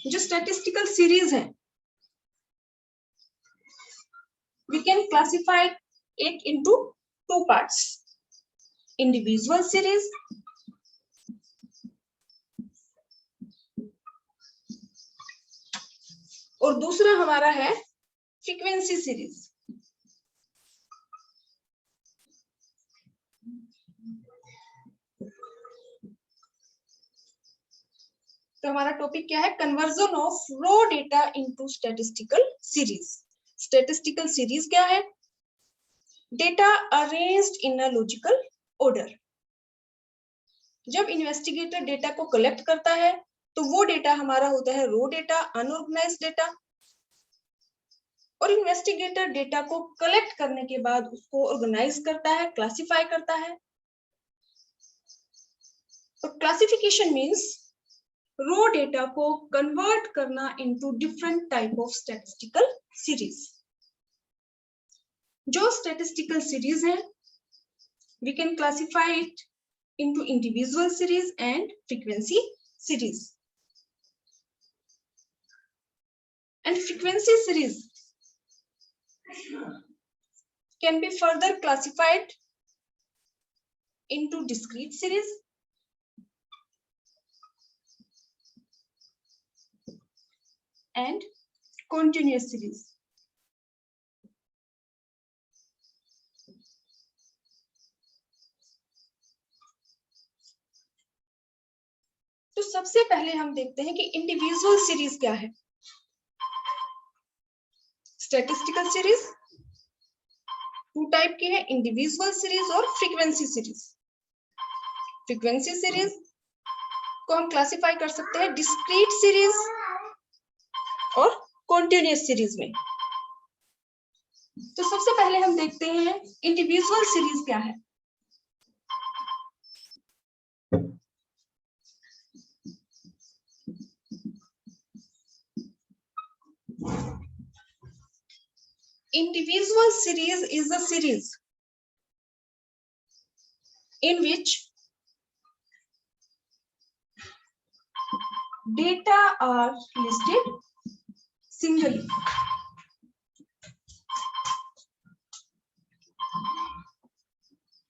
जो statistical series है, we can classify it into two parts, individual series और दूसरा हमारा है फ्रीक्वेंसी सीरीज। तो हमारा टॉपिक क्या है, conversion of raw data into statistical series. Statistical series क्या है, data arranged in a logical order. जब इन्वेस्टिगेटर डेटा को कलेक्ट करता है तो वो डेटा हमारा होता है रॉ डेटा, अनऑर्गेनाइज्ड डेटा, और इन्वेस्टिगेटर डेटा को कलेक्ट करने के बाद उसको ऑर्गेनाइज करता है, क्लासिफाई करता है। तो क्लासिफिकेशन मींस रॉ डेटा को कन्वर्ट करना into different type of statistical series. जो स्टैटिस्टिकल सीरीज है we can classify it into individual series and frequency series. And frequency series can be further classified into discrete series and continuous series. तो सबसे पहले हम देखते हैं कि individual series क्या है। स्टैटिस्टिकल सीरीज टू टाइप की है, इंडिविजुअल सीरीज और फ्रीक्वेंसी सीरीज। फ्रीक्वेंसी सीरीज को हम क्लासिफाई कर सकते हैं डिस्क्रीट सीरीज और कॉन्टिन्यूअस सीरीज में। तो सबसे पहले हम देखते हैं इंडिविजुअल सीरीज क्या है। Individual series is a series in which data are listed singly.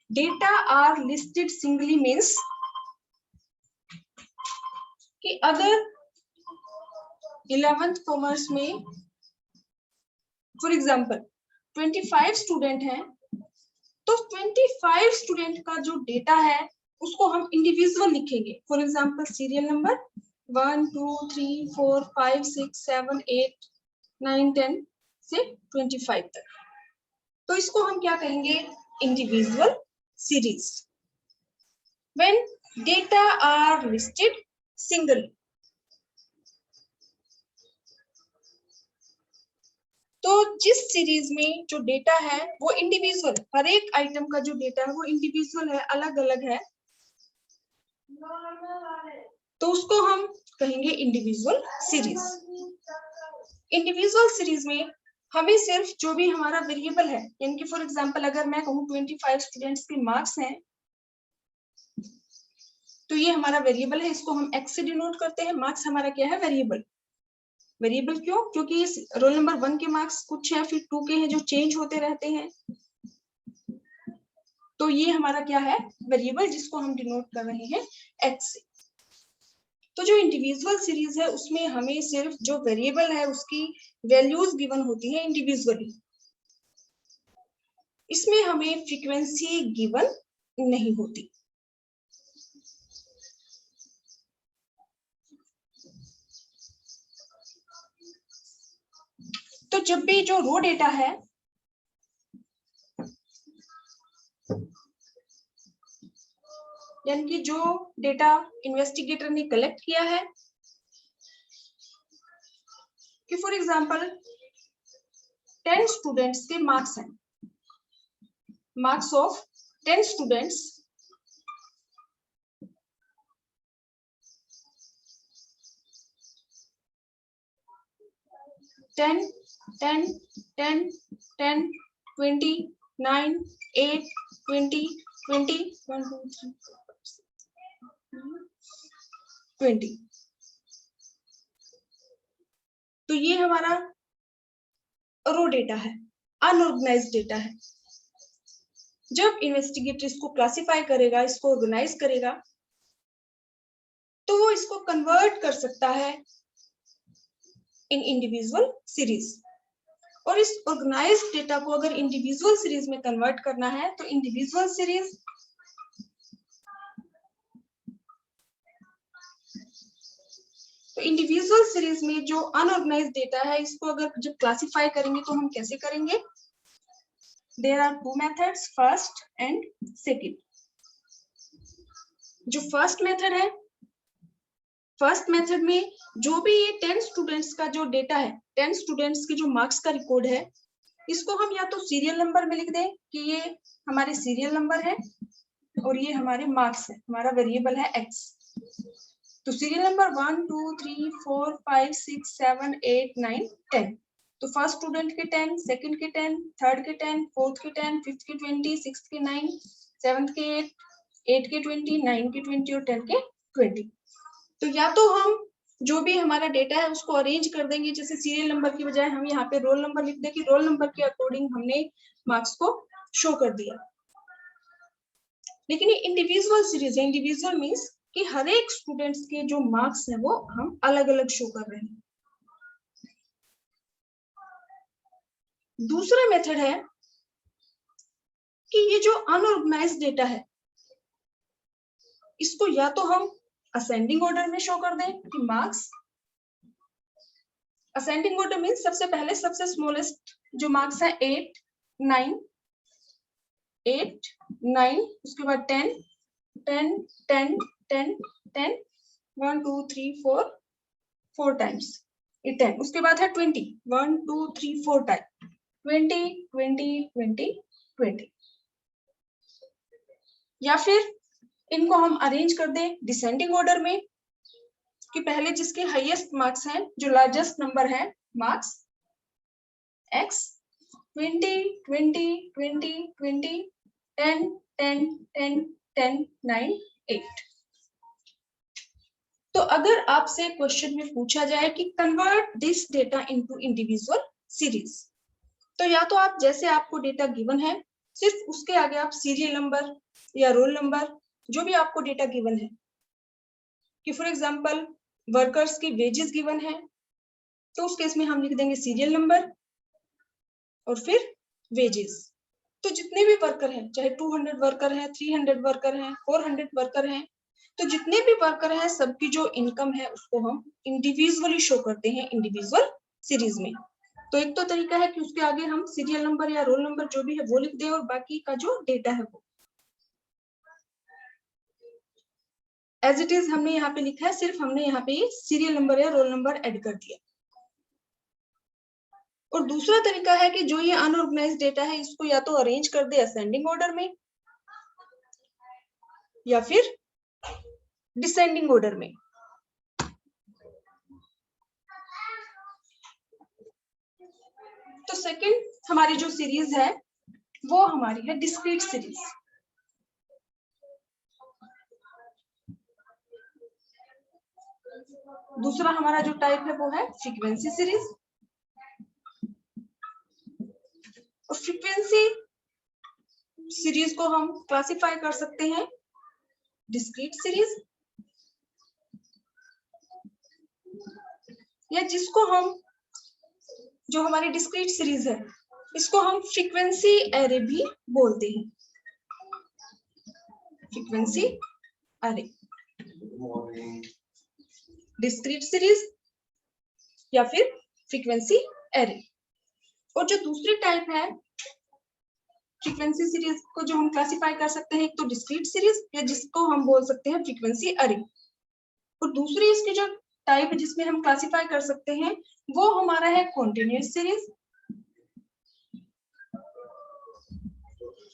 Data are listed singly means कि अगर 11th कॉमर्स में फॉर एग्जाम्पल 25 स्टूडेंट हैं तो 25 स्टूडेंट का जो डेटा है उसको हम इंडिविजुअल लिखेंगे। फॉर एग्जाम्पल सीरियल नंबर 1 2 3 4 5 6 7 8 9 10 से 25 तक। तो इसको हम क्या कहेंगे, individual series. When data are listed single, तो जिस सीरीज में जो डेटा है वो इंडिविजुअल, हर एक आइटम का जो डेटा है वो इंडिविजुअल है, अलग अलग है, तो उसको हम कहेंगे इंडिविजुअल सीरीज। इंडिविजुअल सीरीज में हमें सिर्फ जो भी हमारा वेरिएबल है, यानी कि फॉर एग्जांपल अगर मैं कहूँ 25 स्टूडेंट्स के मार्क्स हैं तो ये हमारा वेरिएबल है, इसको हम एक्स से डिनोट करते हैं। मार्क्स हमारा क्या है, वेरिएबल। वेरिएबल क्यों, क्योंकि इस रोल नंबर 1 के मार्क्स कुछ है, फिर 2 के हैं जो चेंज होते रहते हैं, तो ये हमारा क्या है, वेरिएबल, जिसको हम डिनोट कर रहे हैं एक्स से। तो जो इंडिविजुअल सीरीज है उसमें हमें सिर्फ जो वेरिएबल है उसकी वैल्यूज गिवन होती है इंडिविजुअली, इसमें हमें फ्रीक्वेंसी गिवन नहीं होती। तो जब भी जो रो डेटा है यानी कि जो डेटा इन्वेस्टिगेटर ने कलेक्ट किया है, कि फॉर एग्जांपल 10 स्टूडेंट्स के मार्क्स हैं, मार्क्स ऑफ 10 स्टूडेंट्स, टेन 10 10 10 20 9 8 20 20 1 2 3 4 5 6 20। ये हमारा रो डेटा है, अनऑर्गेनाइज्ड डेटा है। जब इन्वेस्टिगेटर इसको क्लासिफाई करेगा, इसको ऑर्गेनाइज करेगा, तो वो इसको कन्वर्ट कर सकता है इन इंडिविजुअल सीरीज। और इस ऑर्गेनाइज्ड डेटा को अगर इंडिविजुअल सीरीज में कन्वर्ट करना है तो इंडिविजुअल सीरीज में जो अनऑर्गेनाइज्ड डेटा है, इसको अगर जब क्लासिफाई करेंगे तो हम कैसे करेंगे? There are two methods, first and second. जो फर्स्ट मेथड है, फर्स्ट मेथड में जो भी ये 10 स्टूडेंट्स का जो डेटा है, 10 स्टूडेंट्स के जो मार्क्स का रिकॉर्ड है, इसको हम या तो सीरियल नंबर में लिख दें कि ये हमारे सीरियल नंबर है और ये हमारे मार्क्स है, हमारा वेरिएबल है x। तो सीरियल नंबर 1 2 3 4 5 6 7 8 9 10। तो फर्स्ट स्टूडेंट के 10, सेकंड के 10, थर्ड के 10, फोर्थ के 10, फिफ्थ के 20, सिक्स्थ के 9, सेवंथ के 8, 8 के 20, 9 के 20 और 10 के 20। तो या तो हम जो भी हमारा डेटा है उसको अरेंज कर देंगे, जैसे सीरियल नंबर की बजाय हम यहाँ पे रोल नंबर लिख दें कि रोल नंबर के अकॉर्डिंग हमने मार्क्स को शो कर दिया। लेकिन ये इंडिविजुअल सीरीज है। इंडिविजुअल मीन्स कि हर एक स्टूडेंट्स के जो मार्क्स हैं वो हम अलग अलग शो कर रहे हैं। दूसरा मेथड है कि ये जो अनऑर्गेनाइज्ड डेटा है, इसको या तो हम असेंडिंग ऑर्डर में शो कर दें कि मार्क्स, असेंडिंग ऑर्डर मीन्स सबसे पहले सबसे स्मॉलेस्ट जो मार्क्स है 8 9, 8 9, उसके बाद 10 10 10 10 10, 1 2 3 4 4 टाइम्स ये 10। उसके बाद है 20, 1 2 3 4 टाइम 20 20 20 20। या फिर इनको हम अरेंज कर दें डिसेंडिंग ऑर्डर में कि पहले जिसके हाईएस्ट मार्क्स हैं, जो लार्जेस्ट नंबर है मार्क्स x, 20 20 20 20 10 10 10 10 9 8। तो अगर आपसे क्वेश्चन में पूछा जाए कि convert this data into individual series, तो या तो आप जैसे आपको डेटा गिवन है सिर्फ उसके आगे आप सीरियल नंबर या रोल नंबर जो भी आपको डेटा गिवन है, कि फॉर एग्जांपल वर्कर्स की वेजेस गिवन है तो उस केस में हम लिख देंगे सीरियल नंबर और फिर वेजेस। तो जितने भी वर्कर हैं, चाहे 200 वर्कर हैं, 300 वर्कर हैं, 400 वर्कर हैं, तो जितने भी वर्कर हैं सबकी जो इनकम है उसको हम इंडिविजुअली शो करते हैं इंडिविजुअल सीरीज में। तो एक तो तरीका है कि उसके आगे हम सीरियल नंबर या रोल नंबर जो भी है वो लिख दें और बाकी का जो डेटा है वो एज इट इज हमने यहाँ पे लिखा है, सिर्फ हमने यहाँ पे सीरियल नंबर या रोल नंबर ऐड कर दिया। और दूसरा तरीका है कि जो ये अनऑर्गेनाइज्ड डेटा है इसको या तो अरेंज कर दे असेंडिंग ऑर्डर में या फिर डिसेंडिंग ऑर्डर में। तो सेकंड हमारी जो सीरीज है वो हमारी है डिस्क्रीट सीरीज। दूसरा हमारा जो टाइप है वो है फ्रीक्वेंसी सीरीज। और फ्रीक्वेंसी सीरीज को हम क्लासिफाई कर सकते हैं डिस्क्रीट सीरीज, या जिसको हम जो हमारी डिस्क्रीट सीरीज है इसको हम फ्रीक्वेंसी एरे भी बोलते हैं, फ्रीक्वेंसी एरे, डिस्क्रीट सीरीज या फिर फ्रीक्वेंसी एरे। और जो दूसरी टाइप है फ्रीक्वेंसी सीरीज को जो हम क्लासिफाई कर सकते हैं, एक तो डिस्क्रीट सीरीज या जिसको हम बोल सकते हैं फ्रीक्वेंसी एरे, और दूसरी इसकी जो टाइप है जिसमें हम क्लासिफाई कर सकते हैं वो हमारा है कॉन्टिन्यूअस सीरीज,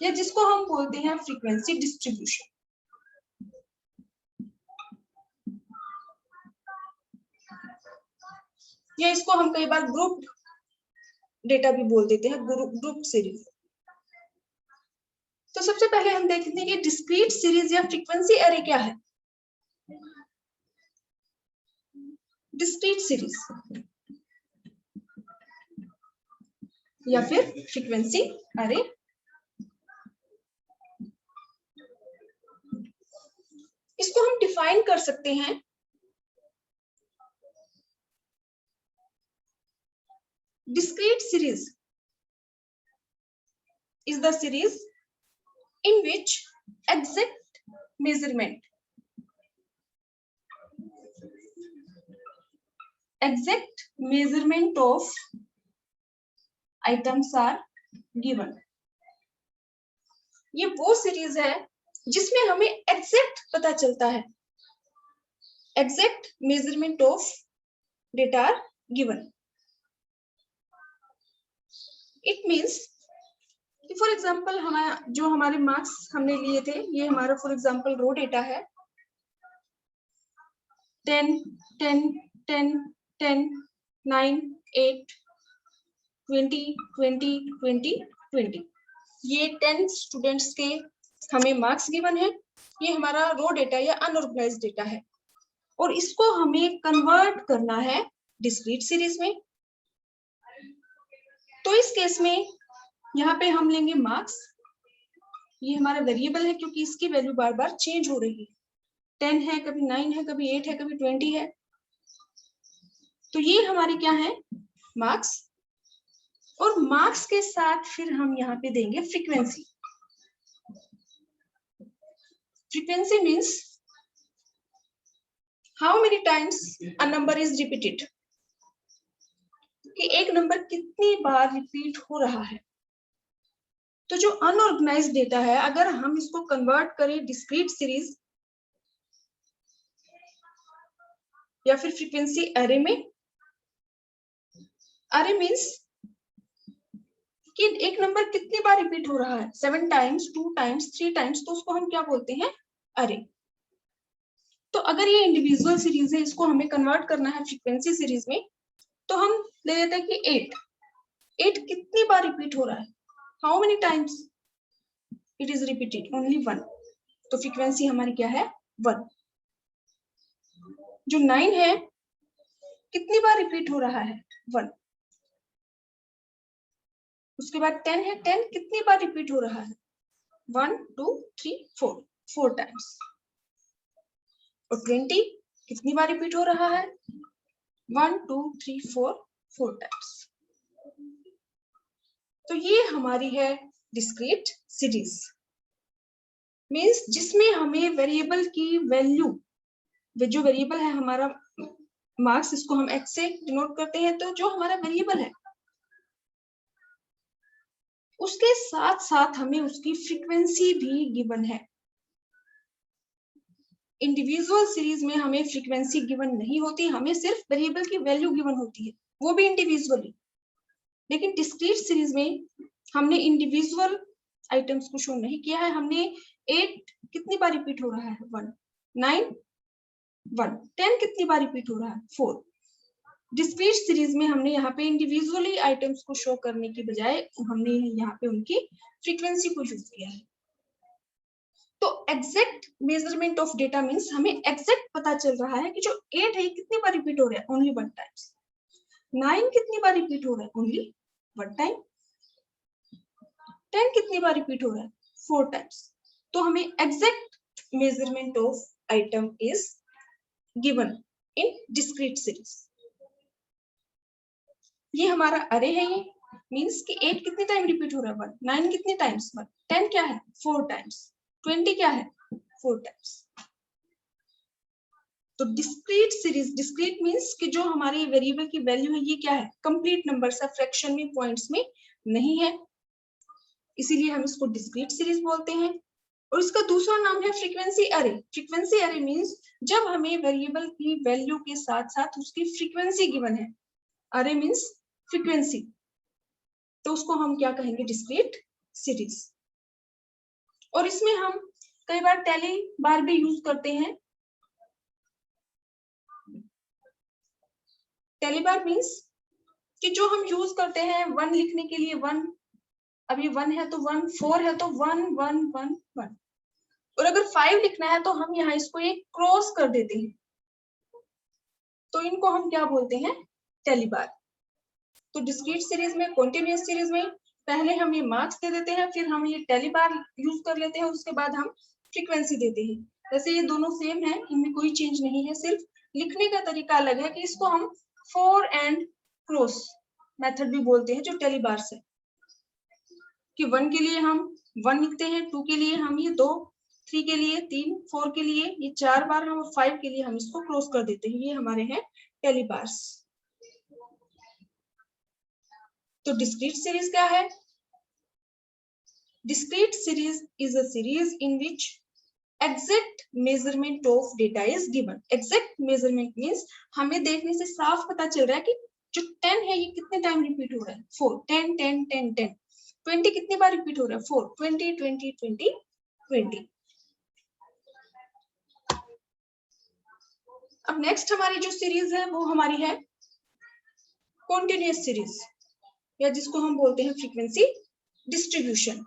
या जिसको हम बोलते हैं फ्रीक्वेंसी डिस्ट्रीब्यूशन। या इसको हम कई बार ग्रुप डेटा भी बोल देते हैं, ग्रुप सीरीज। तो सबसे पहले हम देखते हैं कि डिस्क्रीट सीरीज या फ्रीक्वेंसी एरे क्या है। डिस्क्रीट सीरीज या फिर फ्रीक्वेंसी अरे। इसको हम डिफाइन कर सकते हैं discrete series is the series in which exact measurement of items are given। ये वो सीरीज है जिसमें हमें एग्जैक्ट पता चलता है, exact measurement of data are given. It means कि फॉर एग्जाम्पल हमारे मार्क्स हमने लिए थे, ये हमारा फॉर एग्जाम्पल रो डेटा है 10, 10, 10, 10, 9, 8, 20, 20, 20, 20। ये 10 स्टूडेंट्स के हमें मार्क्स गिवन है। ये हमारा रो डेटा या अनऑर्गेनाइज्ड डेटा है और इसको हमें कन्वर्ट करना है डिस्क्रीट सीरीज में। तो इस केस में यहाँ पे हम लेंगे मार्क्स। ये हमारा वेरिएबल है क्योंकि इसकी वैल्यू बार बार चेंज हो रही है, 10 है, कभी 9 है, कभी 8 है, कभी 20 है। तो ये हमारे क्या है, मार्क्स। और मार्क्स के साथ फिर हम यहाँ पे देंगे frequency. Frequency means how many times a number is repeated, कि एक नंबर कितनी बार रिपीट हो रहा है। तो जो अनऑर्गेनाइज्ड डेटा है, अगर हम इसको कन्वर्ट करें डिस्क्रीट सीरीज या फिर फ्रीक्वेंसी एरे में, अरे मीन्स कि एक नंबर कितनी बार रिपीट हो रहा है, 7 टाइम्स, 2 टाइम्स, 3 टाइम्स, तो उसको हम क्या बोलते हैं, अरे। तो अगर ये इंडिविजुअल सीरीज है, इसको हमें कन्वर्ट करना है फ्रीक्वेंसी सीरीज में, तो हम ले लेते हैं कि 8 कितनी बार रिपीट हो रहा है, how many times it is repeated, only 1। तो फ्रीक्वेंसी हमारी क्या है, 1। जो 9 है कितनी बार रिपीट हो रहा है, 1। उसके बाद 10 है, 10 कितनी बार रिपीट हो रहा है, 1, 2, 3, 4 टाइम्स। और 20 कितनी बार रिपीट हो रहा है, 1, 2, 3, 4 टाइम्स। तो ये हमारी है डिस्क्रीट सीरीज, मीन्स जिसमें हमें वेरिएबल की वैल्यू, जो वेरिएबल है हमारा मार्क्स, इसको हम एक्स से डिनोट करते हैं। तो जो हमारा वेरिएबल है उसके साथ साथ हमें उसकी फ्रीक्वेंसी भी गिवन है। इंडिविजुअल सीरीज में हमें फ्रीक्वेंसी गिवन नहीं होती, हमें सिर्फ वेरिएबल की वैल्यू गिवन होती है, वो भी इंडिविजुअली। लेकिन डिस्क्रीट सीरीज में हमने इंडिविजुअल आइटम्स को शो नहीं किया है। हमने 8 कितनी बार रिपीट हो रहा है, 1, 9, 1, 10 कितनी बार रिपीट हो रहा है, 4। डिस्क्रीट सीरीज में हमने यहाँ पे इंडिविजुअली आइटम्स को शो करने की बजाय हमने यहाँ पे उनकी फ्रीक्वेंसी को यूज किया है। तो exact measurement of data means हमें एग्जैक्ट पता चल रहा है कि जो 8 है कितनी बार रिपीट हो रहा है, ओनली 1 टाइम्स। 9 कितनी बार रिपीट हो रहा है, ओनली 1 टाइम। 10 कितनी बार रिपीट हो रहा है, 4 टाइम्स। तो हमें exact measurement of item is given in discrete series. ये हमारा अरे है, ये मींस कि 8 कितने टाइम रिपीट हो रहा है, 1, 9 कितने टाइम्स, 1, 10 क्या है, 4 टाइम्स, 20 क्या है, 4 टाइम्स। तो डिस्क्रीट सीरीज, डिस्क्रीट मींस कि जो हमारी वेरिएबल की वैल्यू है ये क्या है, कंप्लीट नंबर्स है, फ्रैक्शन में, पॉइंट्स में नहीं है, इसीलिए हम इसको डिस्क्रीट सीरीज बोलते हैं। और इसका दूसरा नाम है फ्रीक्वेंसी अरे। फ्रीक्वेंसी अरे मींस जब हमें वेरिएबल की वैल्यू के साथ साथ उसकी फ्रीक्वेंसी गिवन है, अरे मींस फ्रीक्वेंसी, तो उसको हम क्या कहेंगे, डिस्क्रीट सीरीज। और इसमें हम कई बार टैली बार भी यूज करते हैं। टैली बार मींस कि जो हम यूज करते हैं 1 लिखने के लिए, 1, अभी 1 है तो 1, 4 है तो 1, 1, 1, 1। और अगर 5 लिखना है तो हम यहाँ इसको एक क्रॉस कर देते हैं, तो इनको हम क्या बोलते हैं, टैली बार। तो डिस्क्रीट सीरीज में, कॉन्टिन्यूअस सीरीज में पहले हम ये मार्क्स दे देते हैं, फिर हम ये टेली बार यूज कर लेते हैं, उसके बाद हम फ्रीक्वेंसी देते हैं। वैसे ये दोनों सेम है, इनमें कोई चेंज नहीं है, सिर्फ लिखने का तरीका अलग है कि इसको हम फॉर एंड क्रॉस मेथड भी बोलते हैं, जो टेली बार्स है, कि 1 के लिए हम 1 लिखते हैं, 2 के लिए हम ये 2, 3 के लिए 3, 4 के लिए ये 4 बार हम, 5 के लिए हम इसको क्रॉस कर देते हैं। ये हमारे हैं टेली बार्स। तो डिस्क्रीट सीरीज क्या है? Discrete series is a series in which exact measurement of data is given. Exact measurement means हमें देखने से साफ पता चल रहा है कि जो 10 है ये कितने टाइम रिपीट हो रहा है, 4, 10, 10, 10, 10, 20 कितनी बार रिपीट हो रहा है, 4, 20, 20, 20, 20। अब नेक्स्ट हमारी जो सीरीज है वो हमारी है कॉन्टिन्यूअस सीरीज, या जिसको हम बोलते हैं फ्रीक्वेंसी डिस्ट्रीब्यूशन।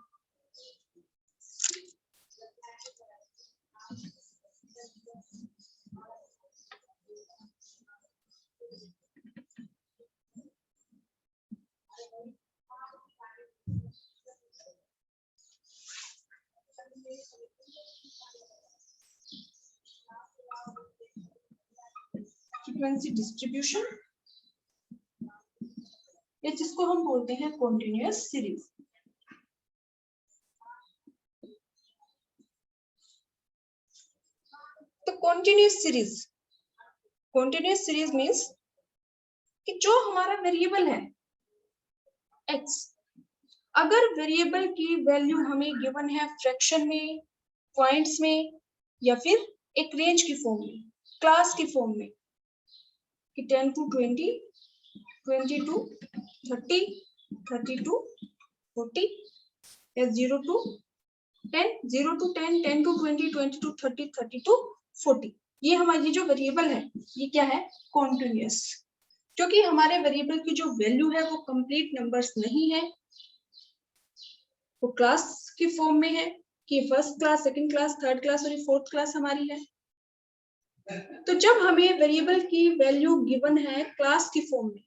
फ्रीक्वेंसी डिस्ट्रीब्यूशन, या जिसको हम बोलते हैं कॉन्टिन्यूअस सीरीज। तो कॉन्टिन्यूअस सीरीज मीन्स कि जो हमारा वेरिएबल है x, अगर वेरिएबल की वैल्यू हमें गिवन है फ्रैक्शन में, पॉइंट्स में, या फिर एक रेंज की फॉर्म में, क्लास की फॉर्म में, कि 10 to 20, 20 to 30, 30 to 40, या 0 to 10, 0 to 10, 10 to 20, 20 to 30, 30 to 40, ये हमारी जो वेरिएबल है ये क्या है, कॉन्टिन्यूअस। क्योंकि हमारे वेरिएबल की जो वैल्यू है वो कंप्लीट नंबर्स नहीं है, वो क्लास की फॉर्म में है, कि first class, second class, third class और ये फोर्थ क्लास हमारी है। तो जब हमें वेरिएबल की वैल्यू गिवन है क्लास की फॉर्म में,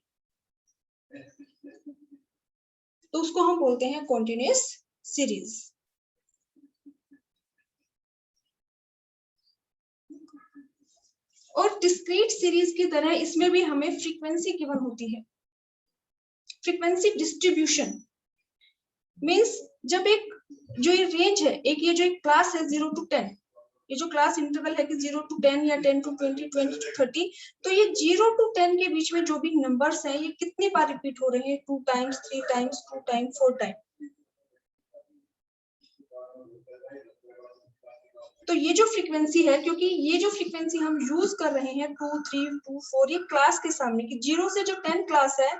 तो उसको हम बोलते हैं कॉन्टिन्यूअस सीरीज। और डिस्क्रीट सीरीज की तरह इसमें भी हमें फ्रीक्वेंसी गिवन होती है। फ्रीक्वेंसी डिस्ट्रीब्यूशन मींस जब एक जो ये रेंज है, एक ये जो एक क्लास है 0 to 10, ये जो क्लास इंटरवल है कि 0 to 10 या 10 to 20, 20 to 30, तो ये 0 to 10 के बीच में जो भी नंबर्स हैं ये कितनी बार रिपीट हो रहे हैं, 2 times, 3 times, 2 times, 4 times। तो ये जो फ्रीक्वेंसी है, क्योंकि ये जो फ्रीक्वेंसी हम यूज कर रहे हैं 2, 3, 2, 4, ये क्लास के सामने, कि 0 से जो 10 क्लास है,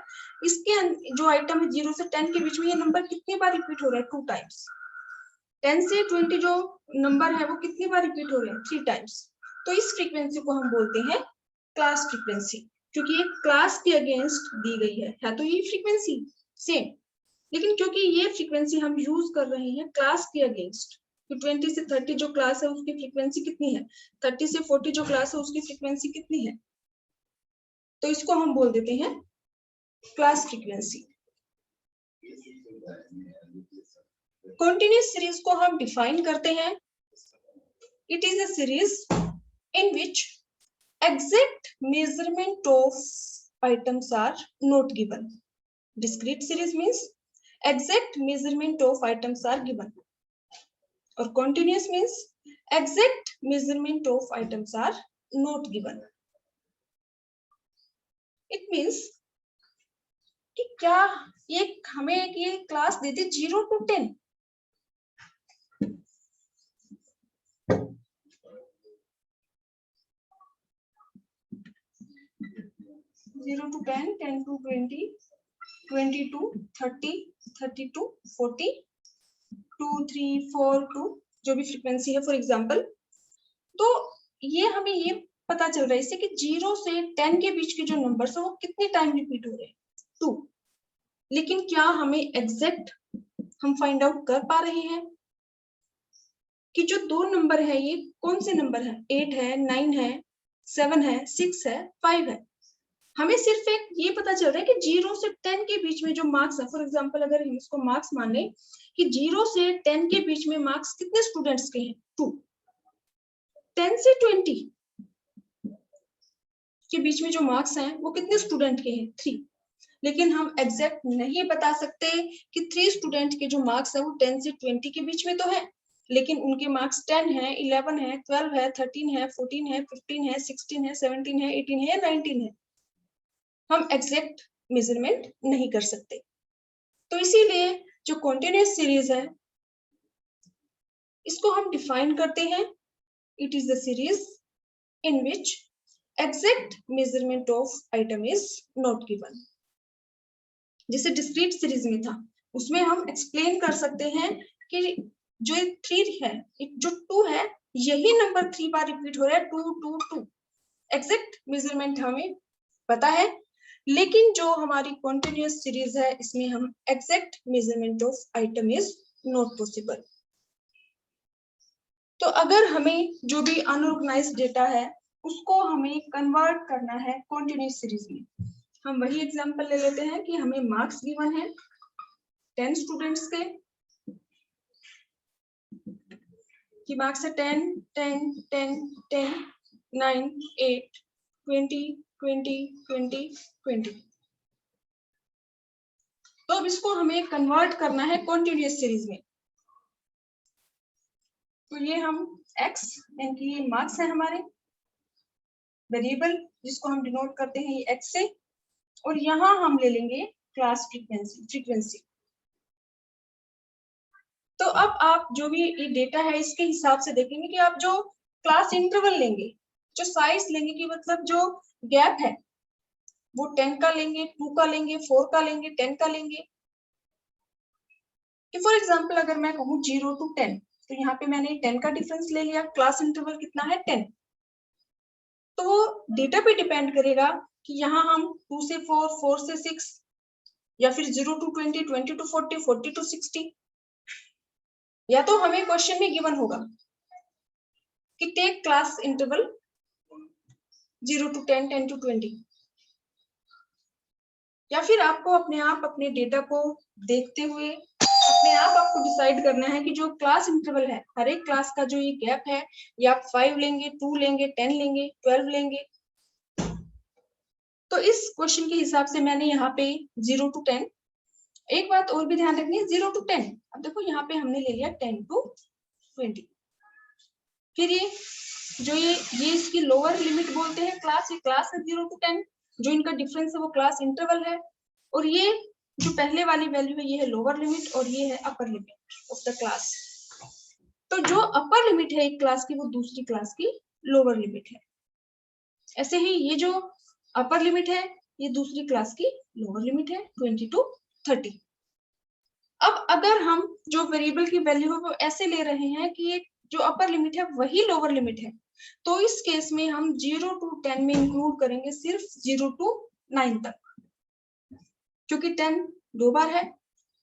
इसके जो आइटम है 0 से 10 के बीच में ये नंबर कितनी बार रिपीट हो रहा है, 2 टाइम्स। 10 से 20 जो नंबर है वो कितनी बार रिपीट हो रहे हैं, 3 टाइम्स। तो इस फ्रीक्वेंसी को हम बोलते हैं क्लास फ्रीक्वेंसी, क्योंकि ये क्लास के अगेंस्ट दी गई है तो ये फ्रीक्वेंसी सेम, लेकिन क्योंकि ये फ्रीक्वेंसी हम यूज कर रहे हैं क्लास के अगेंस्ट, तो 20 से 30 जो क्लास है उसकी फ्रीक्वेंसी कितनी है, 30 से 40 जो क्लास है उसकी फ्रीक्वेंसी कितनी है, तो इसको हम बोल देते हैं क्लास फ्रीक्वेंसी। कॉन्टिन्यूअस सीरीज को हम डिफाइन करते हैं, it is a series in which exact measurement of items are not given. Discrete series means exact measurement of items are given, or continuous means exact measurement of items are not given. It means कि क्या ये हमें ये class they they 0 to 10, (0 to 10, 10 to 20, 20 to 30, 30 to 40, 2, 3, 4 2 जो भी frequency है for example, तो ये हमें ये पता चल रहा है इससे कि 0 से 10 के बीच के जो नंबर्स है वो कितने टाइम रिपीट हो रहे हैं, 2। लेकिन क्या हमें एग्जैक्ट हम फाइंड आउट कर पा रहे हैं कि जो 2 नंबर है ये कौन से नंबर है, 8 है, 9 है, 7 है, 6 है, 5 है। हमें सिर्फ एक ये पता चल रहा है कि 0 से 10 के बीच में जो मार्क्स है, फॉर एग्जांपल अगर हम इसको मार्क्स मान लें कि 0 से 10 के बीच में मार्क्स कितने स्टूडेंट्स के हैं 2, 10 से 20 के बीच में जो मार्क्स हैं वो कितने स्टूडेंट के हैं 3, लेकिन हम एग्जैक्ट नहीं बता सकते कि 3 स्टूडेंट के जो मार्क्स है वो 10 से 20 के बीच में तो है, लेकिन उनके मार्क्स 10 है, 11 है, 12 है, 13 है, 14 है, 15 है, 16 है, 17 है, 18 है, 19 है। हम एग्जैक्ट मेजरमेंट नहीं कर सकते। तो इसीलिए जो कॉन्टिन्यूअस सीरीज है इसको हम डिफाइन करते हैं, it is the series in which exact measurement of item is not given. जैसे डिस्क्रीट सीरीज में था उसमें हम एक्सप्लेन कर सकते हैं कि जो 3 है, जो 2 है, यही नंबर 3 बार रिपीट हो रहा है, 2 2 2। एग्जैक्ट मेजरमेंट हमें पता है, लेकिन जो हमारी कॉन्टिन्यूअस सीरीज है इसमें हम exact measurement of item is not possible. तो अगर हमें जो भी अनऑर्गेनाइज्ड डेटा है उसको हमें कन्वर्ट करना है कॉन्टिन्यूअस सीरीज में, हम वही एग्जांपल ले लेते हैं कि हमें मार्क्स गिवन है 10 स्टूडेंट्स के, कि मार्क्स है 10 10 10 10 9 8 20 20 20 20। तो अब इसको हमें कन्वर्ट करना है कॉन्टिन्यूअस सीरीज में। तो ये हम x यानी कि ये मार्क्स है हमारे वेरिएबल जिसको हम डिनोट करते हैं ये x से, और यहाँ हम ले लेंगे क्लास फ्रीक्वेंसी। तो अब आप जो भी ये डेटा है इसके हिसाब से देखेंगे कि आप जो क्लास इंटरवल लेंगे, जो साइज लेंगे, कि मतलब जो गैप है वो 10 का लेंगे, 2 का लेंगे, 4 का लेंगे, 10 का लेंगे। कि फॉर एग्जांपल अगर मैं कहूँ 0 to 10, तो यहाँ पे मैंने 10 का डिफरेंस ले लिया, क्लास इंटरवल कितना है 10। तो वो डेटा पे डिपेंड करेगा कि यहाँ हम 2 से 4, 4 से 6, या फिर 0 to 20, 20 to 40, 40 to 60, या तो हमें क्वेश्चन में गिवन होगा कि take class interval 0 to 10, 10 to 20, या फिर आपको अपने आप अपने डेटा को देखते हुए अपने आप आपको डिसाइड करना है कि जो क्लास इंटरवल है हर एक क्लास का जो ये गैप है, ये आप 5 लेंगे, 2 लेंगे, 10 लेंगे, 12 लेंगे। तो इस क्वेश्चन के हिसाब से मैंने यहाँ पे 0 to 10, एक बात और भी ध्यान रखनी है 0 to 10, अब देखो यहाँ पे हमने ले लिया 10 to 20, फिर ये जो ये इसकी लोअर लिमिट बोलते हैं क्लास, ये क्लास है 0 to 10, जो इनका डिफरेंस है वो क्लास इंटरवल है, और ये जो पहले वाली वैल्यू है ये है लोअर लिमिट और ये है upper limit of the class. तो जो अपर लिमिट है एक क्लास की वो दूसरी क्लास की लोअर लिमिट है, ऐसे ही ये जो अपर लिमिट है ये दूसरी क्लास की लोअर लिमिट है 20 to 30। अब अगर हम जो वेरिएबल की वैल्यू है वो ऐसे ले रहे हैं कि ये जो अपर लिमिट है वही लोअर लिमिट है, तो इस केस में हम 0 to 10 में इंक्लूड करेंगे सिर्फ 0 to 9 तक, क्योंकि 10 2 बार है,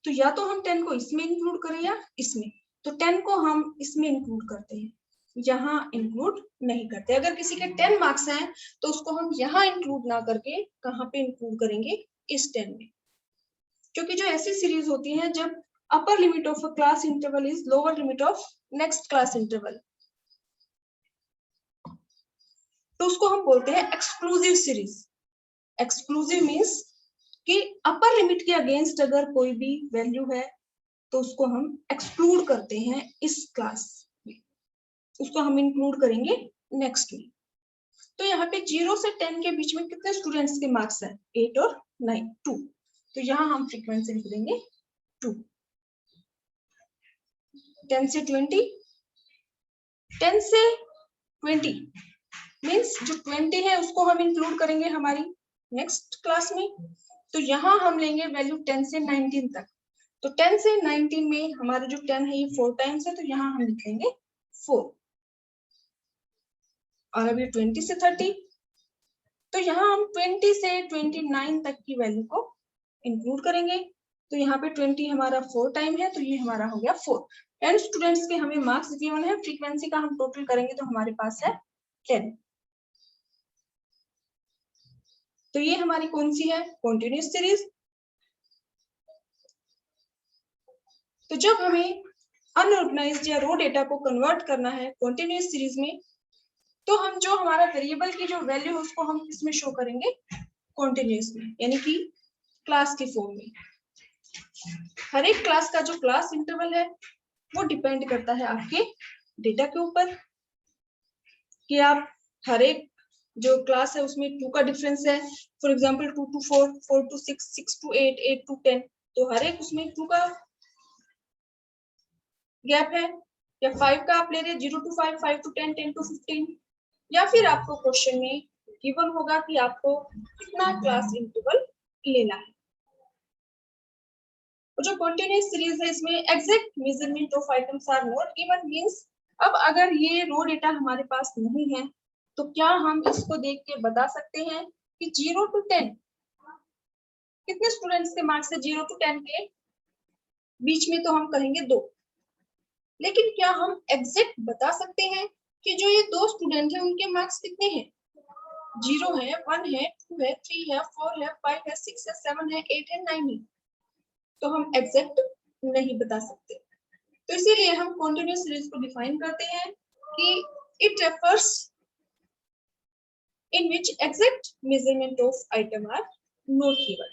तो या तो हम 10 को इसमें इंक्लूड करें या इसमें, तो 10 को हम इसमें इंक्लूड करते हैं, यहाँ इंक्लूड नहीं करते। अगर किसी के 10 मार्क्स हैं तो उसको हम यहाँ इंक्लूड ना करके कहाँ पे इंक्लूड करेंगे, इस 10 में, क्योंकि जो ऐसी सीरीज होती है जब upper limit of a class interval is lower limit of next class interval, तो उसको हम बोलते हैं एक्सक्लूसिव सीरीज। एक्सक्लूसिव मीन्स कि अपर लिमिट के अगेंस्ट अगर कोई भी वैल्यू है तो उसको हम एक्सक्लूड करते हैं इस क्लास में, उसको हम इंक्लूड करेंगे नेक्स्ट में। तो यहाँ पे 0 से 10 के बीच में कितने स्टूडेंट्स के मार्क्स हैं, 8 और 9, 2, तो यहाँ हम फ्रीक्वेंसी लिख देंगे 2। 10 से 20, 10 से 20 मीन्स जो 20 है उसको हम इंक्लूड करेंगे हमारी नेक्स्ट क्लास में, तो यहाँ हम लेंगे वैल्यू 10 से 19 तक। तो 10 से 19 में हमारा जो 10 है ये 4 टाइम्स है, तो यहाँ हम लिखेंगे 4। और अब ये 20 से 30, तो यहाँ हम 20 से 29 तक की वैल्यू को इंक्लूड करेंगे, तो यहाँ पे 20 हमारा 4 टाइम है, तो ये हमारा हो गया 4। 10 स्टूडेंट्स के हमें मार्क्स गिवन है, फ्रीक्वेंसी का हम टोटल करेंगे तो हमारे पास है 10। तो ये हमारी कौन सी है, कॉन्टिन्यूस सीरीज। तो जब हमें अनऑर्गेनाइज्ड या रो डेटा को कन्वर्ट करना है कॉन्टिन्यूस सीरीज में, तो हम जो हमारा वेरिएबल की जो वैल्यू है उसको हम किसमें शो करेंगे, कॉन्टिन्यूस में, यानी कि क्लास के फॉर्म में। हर एक क्लास का जो क्लास इंटरवल है वो डिपेंड करता है आपके डेटा के ऊपर, कि आप हर एक जो क्लास है उसमें 2 का डिफरेंस है, for example 2 to 4, 4 to 6, 6 to 8, 8 to 10, तो हर एक उसमें 2 का गैप है, या 5 का आप ले रहे 0 to 5, 5 to 10, 10 to 15, या फिर आपको क्वेश्चन में गिवन होगा कि आपको कितना क्लास इंटरवल लेना है। और जो कॉन्टिन्यूस सीरीज है इसमें exact measurement of items are not given, means अब अगर ये रो डेटा हमारे पास नहीं है तो क्या हम इसको देख के बता सकते हैं कि 0 to 10 कितने स्टूडेंट्स के मार्क्स है, 0 to 10 के बीच में तो हम कहेंगे 2, लेकिन क्या हम एग्जैक्ट बता सकते हैं कि जो ये 2 स्टूडेंट हैं उनके मार्क्स कितने हैं, 0 है, 1 है, 2 है, 3 है, 4 है, 5 है, 6 है, 7 है, 8 है, 9 है, तो हम एग्जैक्ट नहीं बता सकते। तो इसीलिए हम कॉन्टिन्यूस सीरीज को डिफाइन करते हैं कि it refers in which exact measurement of item are not given।